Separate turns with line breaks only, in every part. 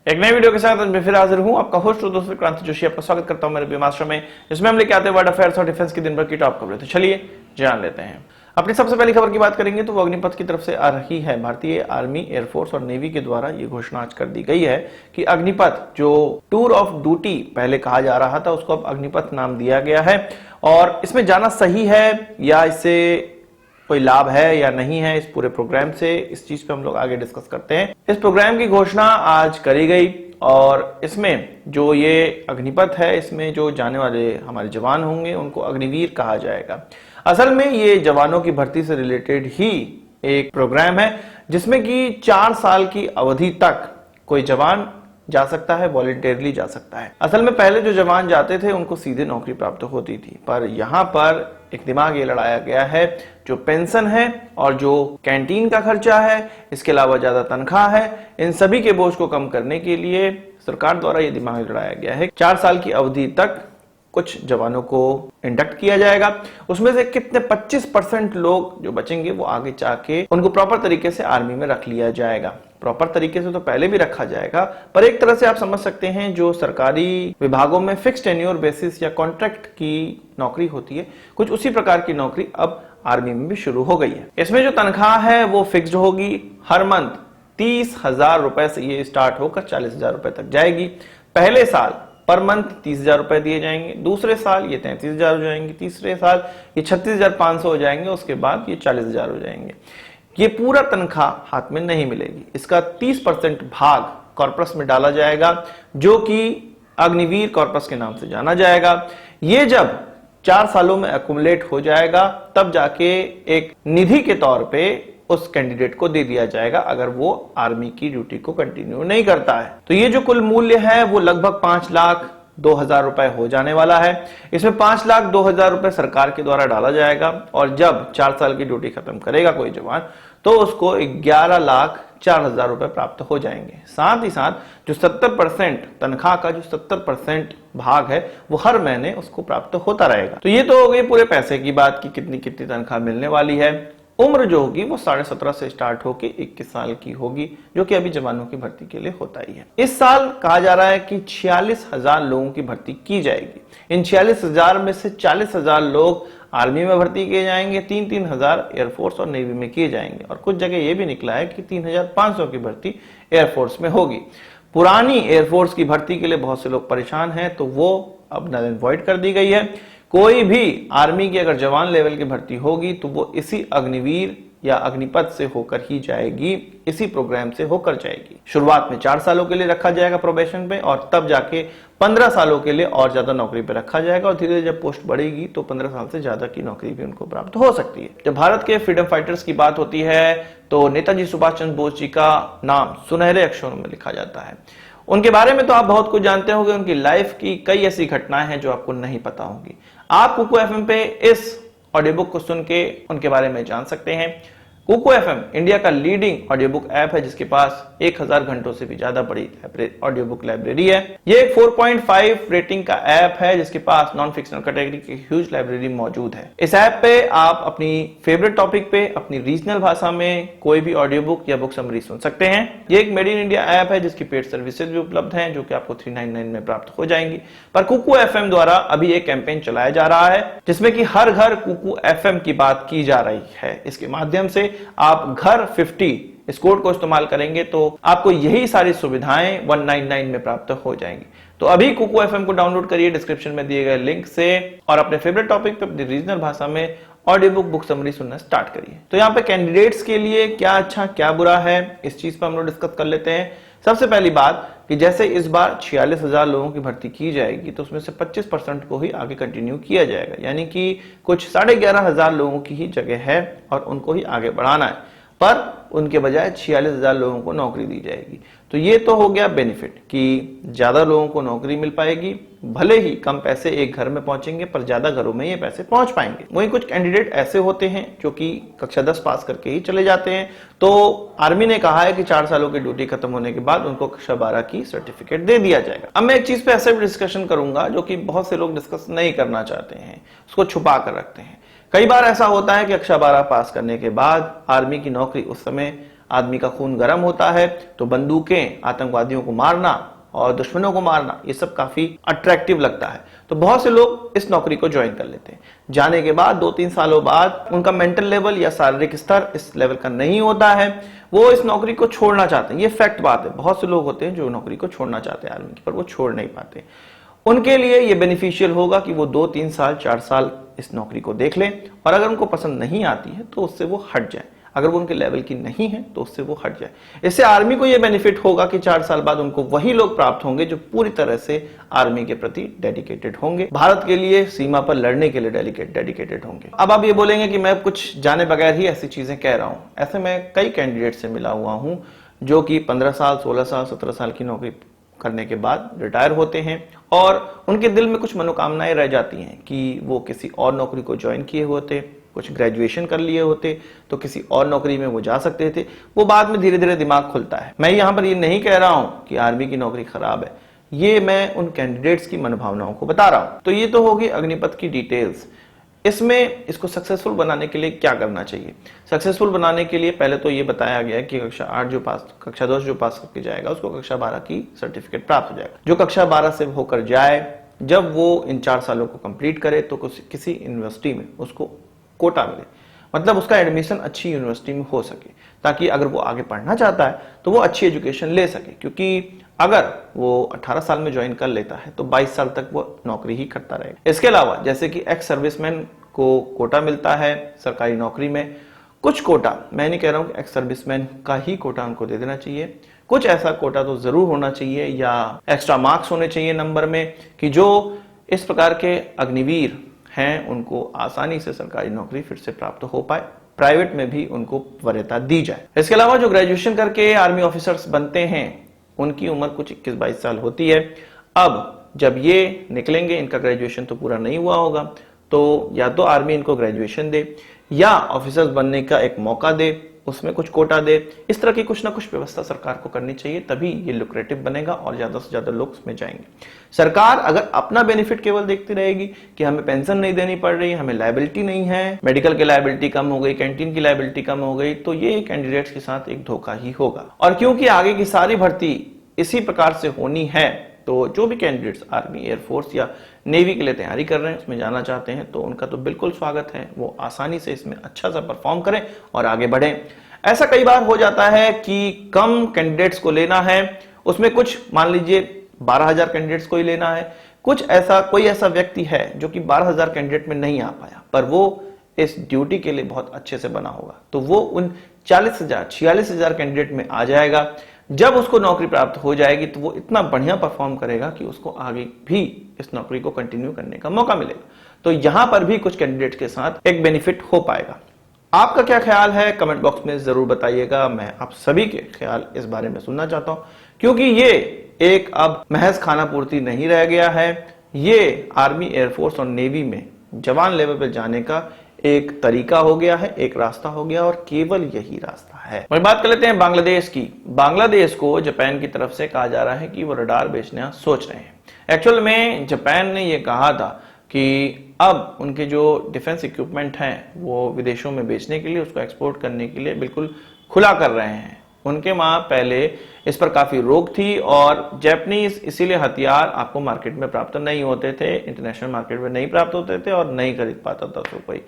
एक नई वीडियो के साथ आज मैं फिर हाजिर हूं। आपका होस्ट और दोस्त क्रांति जोशी आपका स्वागत करता हूं मेरे बीमास्टर में, जिसमें हम लेके आते हैं वर्ल्ड अफेयर्स और डिफेंस की दिन भर की टॉप खबरें। तो चलिए जान लेते हैं। अपनी सबसे पहली खबर की बात करेंगे तो वो अग्निपथ की तरफ से आ रही है। भारतीय आर्मी, एयरफोर्स और नेवी के द्वारा ये घोषणा आज कर दी गई है कि अग्निपथ, जो टूर ऑफ ड्यूटी पहले कहा जा रहा था, उसको अब अग्निपथ नाम दिया गया है। और इसमें जाना सही है या इससे कोई लाभ है या नहीं है, इस पूरे प्रोग्राम से, इस चीज पे हम लोग आगे डिस्कस करते हैं। इस प्रोग्राम की घोषणा आज करी गई और इसमें जो ये अग्निपथ है, इसमें जो जाने वाले हमारे जवान होंगे उनको अग्निवीर कहा जाएगा। असल में ये जवानों की भर्ती से रिलेटेड ही एक प्रोग्राम है, जिसमें कि 4 साल की अवधि तक कोई जवान जा सकता है, वॉलंटियरली जा सकता है। असल में पहले जो जवान जाते थे उनको सीधे नौकरी प्राप्त होती थी, पर यहाँ पर एक दिमाग ये लड़ाया गया है, जो पेंशन है और जो कैंटीन का खर्चा है, इसके अलावा ज्यादा तनख्वाह है, इन सभी के बोझ को कम करने के लिए सरकार द्वारा ये दिमाग लड़ाया गया है। 4 साल की अवधि तक कुछ जवानों को इंडक्ट किया जाएगा। उसमें से कितने 25% लोग जो बचेंगे वो आगे जाके उनको प्रॉपर तरीके से आर्मी में रख लिया जाएगा। प्रॉपर तरीके से तो पहले भी रखा जाएगा, पर एक तरह से आप समझ सकते हैं जो सरकारी विभागों में फिक्स टेन्योर बेसिस या कॉन्ट्रैक्ट की नौकरी होती है, कुछ उसी प्रकार की नौकरी अब आर्मी में भी शुरू हो गई है। इसमें जो तनख्वाह है वो फिक्स्ड होगी। हर मंथ 30,000 रुपए से ये स्टार्ट होकर 40,000 रुपए तक जाएगी। पहले साल पर मंथ 30,000 रुपए दिए जाएंगे, दूसरे साल ये 33,000 हो जाएंगे, तीसरे साल ये 36,500 हो जाएंगे, उसके बाद ये 40,000 हो जाएंगे। ये पूरा तनख्वाह हाथ में नहीं मिलेगी। इसका 30% भाग कॉर्पस में डाला जाएगा, जो कि अग्निवीर कॉर्पस के नाम से जाना जाएगा। ये जब 4 सालों में एक्युमुलेट हो जाएगा, तब जाके एक निधि के तौर पे उस कैंडिडेट को दे दिया जाएगा, अगर वो आर्मी की ड्यूटी को कंटिन्यू नहीं करता है। तो ये जो कुल मूल्य है वो लगभग 5,02,000 रुपए हो जाने वाला है। इसमें 5,02,000 रुपए सरकार के द्वारा डाला जाएगा और जब 4 साल की ड्यूटी खत्म करेगा कोई जवान, तो उसको 11,04,000 रुपए प्राप्त हो जाएंगे। साथ ही साथ जो 70% तनख्वाह का जो 70% भाग है वो हर महीने उसको प्राप्त होता रहेगा। तो ये तो हो गई पूरे पैसे की बात की कितनी कितनी तनख्वाह मिलने वाली है। उम्र जो होगी वो 17.5 से स्टार्ट होकर 21 साल की होगी, जो कि अभी जवानों की भर्ती के लिए होता ही है। इस साल कहा जा रहा है कि 46,000 लोगों की भर्ती की जाएगी। इन 46,000 में से 40,000 लोग आर्मी में भर्ती किए जाएंगे, 3,000 एयरफोर्स और नेवी में किए जाएंगे, और कुछ जगह यह भी निकला है कि 3,500 की भर्ती एयरफोर्स में होगी। पुरानी एयरफोर्स की भर्ती के लिए बहुत से लोग परेशान हैं, तो वो अब नल एंड वॉइड कर दी गई है। कोई भी आर्मी की अगर जवान लेवल की भर्ती होगी तो वो इसी अग्निवीर या अग्निपथ से होकर ही जाएगी, इसी प्रोग्राम से होकर जाएगी। शुरुआत में 4 सालों के लिए रखा जाएगा प्रोबेशन पे, और तब जाके 15 सालों के लिए और ज्यादा नौकरी पे रखा जाएगा, और धीरे धीरे जब पोस्ट बढ़ेगी तो 15 साल से ज्यादा की नौकरी भी उनको प्राप्त हो सकती है। जब भारत के फ्रीडम फाइटर्स की बात होती है तो नेताजी सुभाष चंद्र बोस जी का नाम सुनहरे अक्षरों में लिखा जाता है। उनके बारे में तो आप बहुत कुछ जानते होंगे, उनकी लाइफ की कई ऐसी घटनाएं हैं जो आपको नहीं पता होंगी। आप कुकू एफएम पे इस ऑडियो बुक को सुन के उनके बारे में जान सकते हैं। कुकू एफएम इंडिया का लीडिंग ऑडियो बुक ऐप है, जिसके पास 1000 घंटों से भी ज्यादा बड़ी ऑडियो बुक लाइब्रेरी है। ये एक 4.5 रेटिंग का ऐप है, जिसके पास नॉन फिक्शनल कैटेगरी की ह्यूज लाइब्रेरी मौजूद है। इस ऐप पे आप अपनी फेवरेट टॉपिक पे अपनी रीजनल भाषा में कोई भी ऑडियो बुक या बुक समरी सुन सकते हैं। ये एक मेड इन इंडिया ऐप है, जिसकी पेड सर्विसेज भी उपलब्ध हैं, जो कि आपको 399 में प्राप्त हो जाएंगी। पर कुकू एफएम द्वारा अभी एक कैंपेन चलाया जा रहा है, जिसमें कि हर घर कुकू एफएम की बात की जा रही है। इसके माध्यम से आप घर 50 इस कोड को इस्तेमाल करेंगे तो आपको यही सारी सुविधाएं 199 में प्राप्त हो जाएंगी। तो अभी कुकू एफएम को डाउनलोड करिए डिस्क्रिप्शन में दिए गए लिंक से, और अपने फेवरेट टॉपिक पे अपनी रीजनल भाषा में ऑडियो बुक बुक समरी सुनना स्टार्ट करिए। तो यहाँ पे कैंडिडेट्स के लिए क्या अच्छा क्या बुरा है, इस चीज पर हम लोग डिस्कस कर लेते हैं। सबसे पहली बात कि जैसे इस बार 46,000 लोगों की भर्ती की जाएगी, तो उसमें से 25% को ही आगे कंटिन्यू किया जाएगा, यानी कि कुछ 11,500 लोगों की ही जगह है और उनको ही आगे बढ़ाना है, पर उनके बजाय 46,000 लोगों को नौकरी दी जाएगी। तो ये तो हो गया बेनिफिट कि ज्यादा लोगों को नौकरी मिल पाएगी, भले ही कम पैसे एक घर में पहुंचेंगे, पर ज्यादा घरों में ये पैसे पहुंच पाएंगे। वहीं कुछ कैंडिडेट ऐसे होते हैं जो कि कक्षा 10 पास करके ही चले जाते हैं, तो आर्मी ने कहा है कि 4 सालों की ड्यूटी खत्म होने के बाद उनको कक्षा 12 की सर्टिफिकेट दे दिया जाएगा। अब मैं एक चीज पे ऐसे भी डिस्कशन करूंगा जो कि बहुत से लोग डिस्कस नहीं करना चाहते हैं, उसको छुपा कर रखते हैं। कई बार ऐसा होता है कि कक्षा 12 पास करने के बाद आर्मी की नौकरी उस समय आदमी का खून गर्म होता है तो बंदूकें, आतंकवादियों को मारना और दुश्मनों को मारना, ये सब काफी अट्रैक्टिव लगता है। तो बहुत से लोग इस नौकरी को ज्वाइन कर लेते हैं। जाने के बाद 2-3 सालों बाद उनका मेंटल लेवल या शारीरिक स्तर इस लेवल का नहीं होता है, वो इस नौकरी को छोड़ना चाहते हैं। ये फैक्ट बात है, बहुत से लोग होते हैं जो नौकरी को छोड़ना चाहते हैं आर्मी की, पर वो छोड़ नहीं पाते। उनके लिए ये बेनिफिशियल होगा कि वो 2-3 साल 4 साल इस नौकरी को देख लें और अगर उनको पसंद नहीं आती है तो उससे वो हट जाए। अगर वो उनके लेवल की नहीं है तो उससे वो हट जाए। इससे आर्मी को ये बेनिफिट होगा कि 4 साल बाद उनको वही लोग प्राप्त होंगे जो पूरी तरह से आर्मी के प्रति डेडिकेटेड होंगे, भारत के लिए सीमा पर लड़ने के लिए डेडिकेटेड होंगे। अब आप ये बोलेंगे कि मैं कुछ जाने बगैर ही ऐसी चीजें कह रहा हूं। ऐसे मैं कई कैंडिडेट से मिला हुआ हूं जो कि 15 साल, 16 साल, 17 साल की नौकरी करने के बाद रिटायर होते हैं और उनके दिल में कुछ मनोकामनाएं रह जाती हैं कि वो किसी और नौकरी को ज्वाइन किए होते, कुछ ग्रेजुएशन कर लिए होते तो किसी और नौकरी में वो जा सकते थे। वो बाद में धीरे धीरे दिमाग खुलता है। मैं यहां पर ये नहीं कह रहा हूं कि आर्मी की नौकरी खराब है, ये मैं उन कैंडिडेट्स की मनोभावनाओं को बता रहा हूं। तो ये तो होगी अग्निपथ की डिटेल्स। इसमें इसको सक्सेसफुल बनाने के लिए क्या करना चाहिए? सक्सेसफुल बनाने के लिए पहले तो ये बताया गया है कि कक्षा 8 जो पास, कक्षा 10 जो पास करके जाएगा उसको कक्षा 12 की सर्टिफिकेट प्राप्त हो जाएगा। जो कक्षा 12 से होकर जाए, जब वो इन 4 सालों को कंप्लीट करे तो किसी यूनिवर्सिटी में उसको कोटा मिले, मतलब उसका एडमिशन अच्छी यूनिवर्सिटी में हो सके, ताकि अगर वो आगे पढ़ना चाहता है तो वो अच्छी एजुकेशन ले सके। क्योंकि अगर वो 18 साल में ज्वाइन कर लेता है तो 22 साल तक वो नौकरी ही करता रहेगा। इसके अलावा जैसे कि एक्स सर्विसमैन को कोटा मिलता है सरकारी नौकरी में, कुछ कोटा, मैं नहीं कह रहा हूं कि एक्स सर्विसमैन का ही कोटा उनको दे देना चाहिए, कुछ ऐसा कोटा तो जरूर होना चाहिए या एक्स्ट्रा मार्क्स होने चाहिए नंबर में कि जो इस प्रकार के अग्निवीर हैं उनको आसानी से सरकारी नौकरी फिर से प्राप्त हो पाए, प्राइवेट में भी उनको वरीयता दी जाए। इसके अलावा जो ग्रेजुएशन करके आर्मी ऑफिसर्स बनते हैं उनकी उम्र कुछ 21-22 साल होती है। अब जब ये निकलेंगे, इनका ग्रेजुएशन तो पूरा नहीं हुआ होगा, तो या तो आर्मी इनको ग्रेजुएशन दे या ऑफिसर्स बनने का एक मौका दे, उसमें कुछ कोटा दे। इस तरह की कुछ ना कुछ व्यवस्था सरकार को करनी चाहिए, तभी ये लुक्रेटिव बनेगा और ज्यादा से ज्यादा लोग उसमें जाएंगे। सरकार अगर अपना बेनिफिट केवल देखती रहेगी कि हमें पेंशन नहीं देनी पड़ रही, हमें लायबिलिटी नहीं है, मेडिकल की लायबिलिटी कम हो गई, कैंटीन की लायबिलिटी कम हो गई, तो ये कैंडिडेट्स के साथ एक धोखा ही होगा। और क्योंकि आगे की सारी भर्ती इसी प्रकार से होनी है, तो जो भी कैंडिडेट्स आर्मी, एयरफोर्स या नेवी के लिए तैयारी कर रहे हैं, उसमें जाना चाहते हैं, तो उनका तो बिल्कुल स्वागत है। वो आसानी से इसमें अच्छा सा परफॉर्म करें और आगे बढ़ें। ऐसा कई बार हो जाता है कि कम कैंडिडेट्स को लेना है, उसमें कुछ मान लीजिए 12,000 कैंडिडेट्स को ही लेना है, कुछ ऐसा कोई ऐसा व्यक्ति है जो कि 12,000 कैंडिडेट में नहीं आ पाया, पर वो इस ड्यूटी के लिए बहुत अच्छे से बना होगा, तो वो उन 40,000 46,000 कैंडिडेट में आ जाएगा। जब उसको नौकरी प्राप्त हो जाएगी तो वो इतना बढ़िया परफॉर्म करेगा कि उसको आगे भी इस नौकरी को कंटिन्यू करने का मौका मिलेगा। तो यहां पर भी कुछ कैंडिडेट के साथ एक बेनिफिट हो पाएगा। आपका क्या ख्याल है कमेंट बॉक्स में जरूर बताइएगा। मैं आप सभी के ख्याल इस बारे में सुनना चाहता हूं, क्योंकि ये एक अब महज खाना पूर्ति नहीं रह गया है, ये आर्मी, एयरफोर्स और नेवी में जवान लेवल पर जाने का एक तरीका हो गया है, एक रास्ता हो गया और केवल यही रास्ता है। वही बात कर लेते हैं बांग्लादेश की। बांग्लादेश को जापान की तरफ से कहा जा रहा है कि वो रडार बेचना सोच रहे हैं। एक्चुअल में जापान ने ये कहा था कि अब उनके जो डिफेंस इक्विपमेंट हैं वो विदेशों में बेचने के लिए, उसको एक्सपोर्ट करने के लिए बिल्कुल खुला कर रहे हैं। उनके वहां पहले इस पर काफी रोक थी और जापानीज इसीलिए हथियार आपको मार्केट में प्राप्त नहीं होते थे, इंटरनेशनल मार्केट में नहीं प्राप्त होते थे और नहीं खरीद पाता था कोई।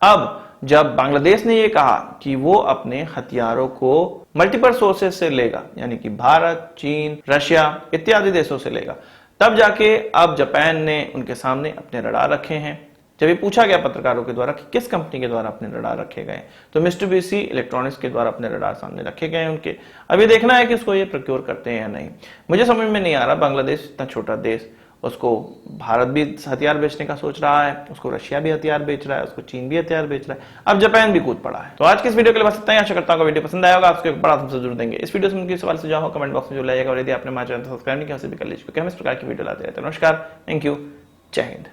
अब जब बांग्लादेश ने यह कहा कि वो अपने हथियारों को मल्टीपल सोर्सेज से लेगा, यानी कि भारत, चीन, रशिया इत्यादि देशों से लेगा, तब जाके अब जापान ने उनके सामने अपने रडार रखे हैं। जब ये पूछा गया पत्रकारों के द्वारा कि किस कंपनी के द्वारा अपने रडार रखे गए, तो मित्सुबिशी इलेक्ट्रॉनिक्स के द्वारा अपने रडार सामने रखे गए उनके। अब ये देखना है कि उसको ये प्रोक्योर करते हैं या नहीं। मुझे समझ में नहीं आ रहा, बांग्लादेश इतना छोटा देश, उसको भारत भी हथियार बेचने का सोच रहा है, उसको रशिया भी हथियार बेच रहा है, उसको चीन भी हथियार बेच रहा है, अब जापान भी कूद पड़ा है। तो आज की इस वीडियो के लिए बस इतना ही। आशा करता हूं वीडियो पसंद आया होगा, आपको एक बड़ा जरूर देंगे। इस वीडियो से उनके सवाल सुझाव हो कमेंट बॉक्स में जो लाइएगा और यदि आपने हमारे चैनल सब्सक्राइब नहीं किया उसे भी कर लीजिए, क्योंकि हम इस प्रकार की वीडियो लाते रहते हैं। नमस्कार, थैंक यू, जय हिंद।